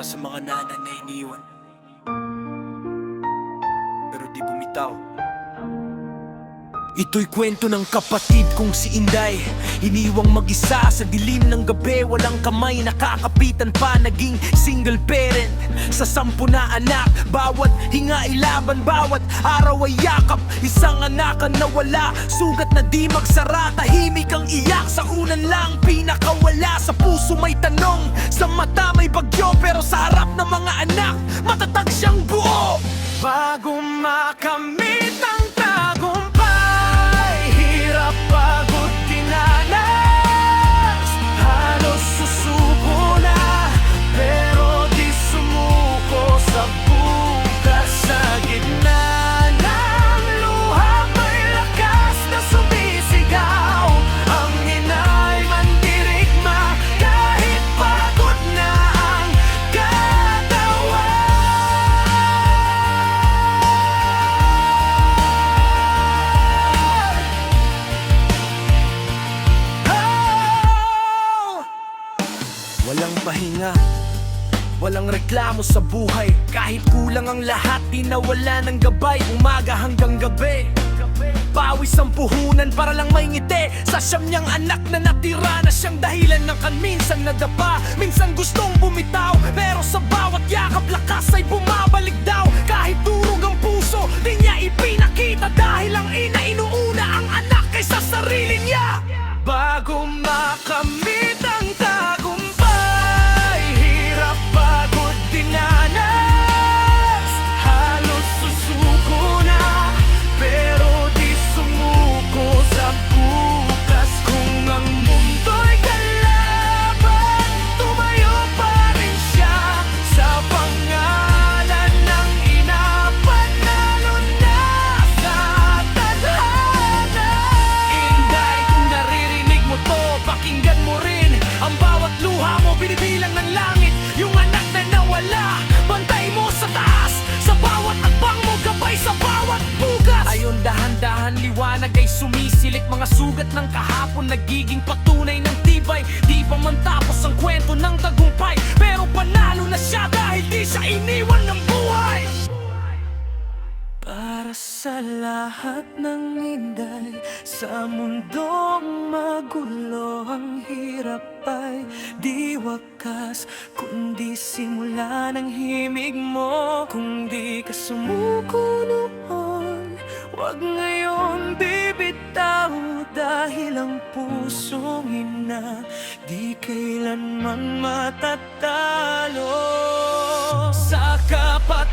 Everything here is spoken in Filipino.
para sa mga nanay na iniwan pero di bumitaw. Ito'y kwento ng kapatid kong si Inday, iniwang mag-isa sa dilim ng gabi. Walang kamay nakakapitan pa, naging single parent sa 10 na anak. Bawat hinga ilaban, bawat araw ay yakap. Isang anakan na wala, sugat na di magsara. Tahimik ang iyak, sa unan lang pinakawala. Sa puso may tanong, sa mata may bagyo, pero sa harap ng mga anak matatag siyang buo. Bago makamit ang tagumpay, hirap, pagod, dinanas, halos susuko na, pero di sumuko sa bukas. Sa gitna ng luha may lakas na sumisigaw. Ang inay mandirigma kahit pagod na ang katawan. Walang pahinga, walang reklamo sa buhay. Kahit kulang ang lahat, di nawala ng gabay. Umaga hanggang gabi, pawis ang puhunan para lang may ngiti. Sa siyam niyang anak na natira, na siyang dahilan ng minsan nadapa, minsan gustong bumitaw, pero sa bawat yakap lakas ay bumabalik daw. Kahit durog ang puso, di niya ipinakita, dahil ang ina inuuna ang anak kaysa sarili niya. Bago makamit ang tagumpay, hirap, pagod, dinanas, halos susuko na, pero di sumuko sa bukas. Kung ang mundo'y kalaban, tumayo pa rin siya sa pangalan ng ina. Panalo na sa tadhana. Inday, kung naririnig mo to, pakinggan mo rin. Ang bawat luha mo binibilang ng langit. Yung anak na nawala, bantay mo sa taas. Sa bawat akbang mo, gabay sa bawat bukas. Ayon dahan-dahan, liwanag ay sumisilip. Mga sugat ng kahapon nagiging patunay ng tibay. Di pa man tapos ang kwento ng tagumpay, pero panalo na siya dahil di siya iniwan ng buhay. Para sa lahat ng Inday, sa mundong magulo, ang hirap ay di wakas, kundi simula ng himig mo. Kung di ka sumuko noon, wag ngayon bibitaw, dahil ang pusong ina di kailanman matatalo. Sa kapat